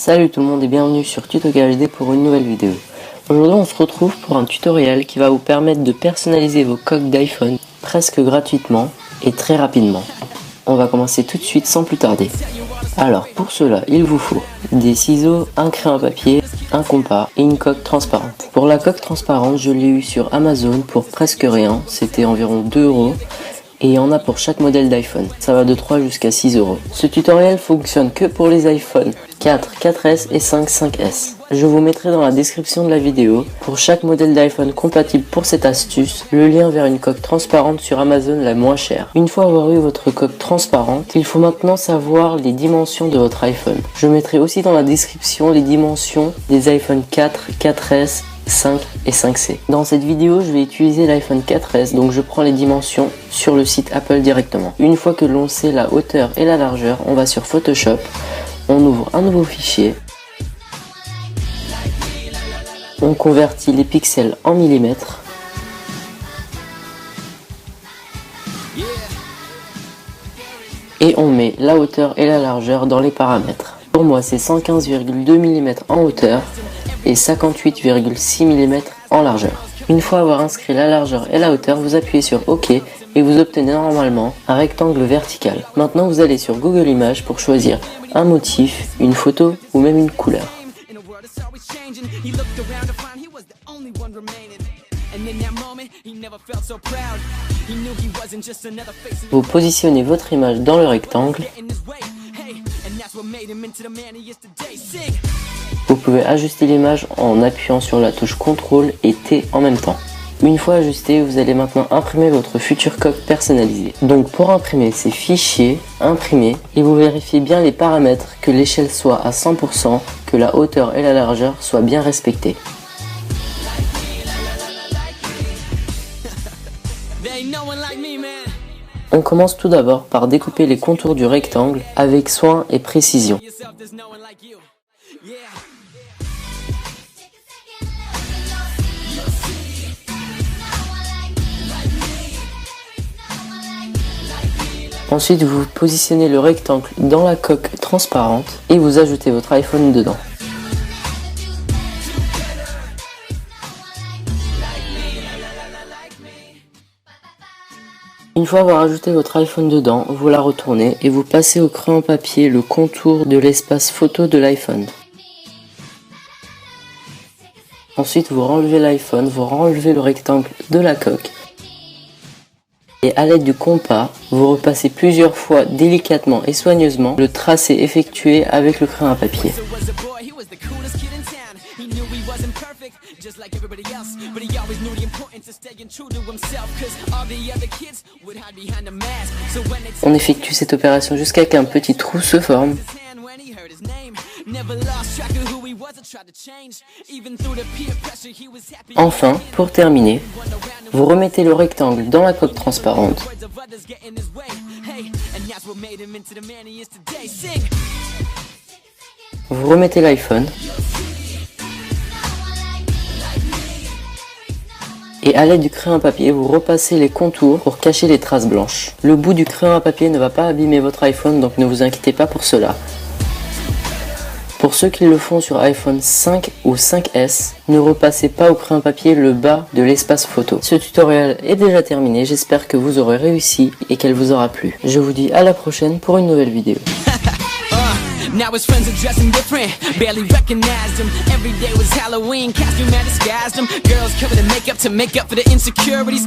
Salut tout le monde et bienvenue sur TutoKHD pour une nouvelle vidéo. Aujourd'hui on se retrouve pour un tutoriel qui va vous permettre de personnaliser vos coques d'iPhone presque gratuitement et très rapidement. On va commencer tout de suite sans plus tarder. Alors pour cela il vous faut des ciseaux, un crayon à papier, un compas et une coque transparente. Pour la coque transparente je l'ai eu sur Amazon pour presque rien, c'était environ 2 €. Et il y en a pour chaque modèle d'iPhone, ça va de 3 jusqu'à 6 €. Ce tutoriel fonctionne que pour les iPhone 4, 4S et 5, 5S. Je vous mettrai dans la description de la vidéo, pour chaque modèle d'iPhone compatible pour cette astuce, le lien vers une coque transparente sur Amazon la moins chère. Une fois avoir eu votre coque transparente, il faut maintenant savoir les dimensions de votre iPhone. Je mettrai aussi dans la description les dimensions des iPhone 4, 4S, 5 et 5C. Dans cette vidéo, je vais utiliser l'iPhone 4S, donc je prends les dimensions sur le site Apple directement. Une fois que l'on sait la hauteur et la largeur, on va sur Photoshop, on ouvre un nouveau fichier, on convertit les pixels en millimètres, et on met la hauteur et la largeur dans les paramètres. Pour moi, c'est 115,2 mm en hauteur et 58,6 mm en largeur. Une fois avoir inscrit la largeur et la hauteur, vous appuyez sur OK et vous obtenez normalement un rectangle vertical. Maintenant vous allez sur Google Images pour choisir un motif, une photo ou même une couleur. Vous positionnez votre image dans le rectangle. Vous pouvez ajuster l'image en appuyant sur la touche CTRL et T en même temps. Une fois ajusté, vous allez maintenant imprimer votre future coque personnalisée. Donc pour imprimer, c'est Fichier, Imprimer, et vous vérifiez bien les paramètres, que l'échelle soit à 100%, que la hauteur et la largeur soient bien respectées. On commence tout d'abord par découper les contours du rectangle avec soin et précision. Ensuite, vous positionnez le rectangle dans la coque transparente et vous ajoutez votre iPhone dedans. Une fois avoir ajouté votre iPhone dedans, vous la retournez et vous passez au crayon papier le contour de l'espace photo de l'iPhone. Ensuite, vous renlevez l'iPhone, vous renlevez le rectangle de la coque. Et à l'aide du compas, vous repassez plusieurs fois délicatement et soigneusement le tracé effectué avec le crayon à papier. On effectue cette opération jusqu'à qu'un petit trou se forme. Enfin, pour terminer, vous remettez le rectangle dans la coque transparente. Vous remettez l'iPhone. Et à l'aide du crayon à papier, vous repassez les contours pour cacher les traces blanches. Le bout du crayon à papier ne va pas abîmer votre iPhone, donc ne vous inquiétez pas pour cela. Pour ceux qui le font sur iPhone 5 ou 5S, ne repassez pas au crayon papier le bas de l'espace photo. Ce tutoriel est déjà terminé, j'espère que vous aurez réussi et qu'elle vous aura plu. Je vous dis à la prochaine pour une nouvelle vidéo. Now his friends are dressing different, barely recognized him. Every day was Halloween, costume that disguised him. Girls covered in makeup to make up for the insecurities.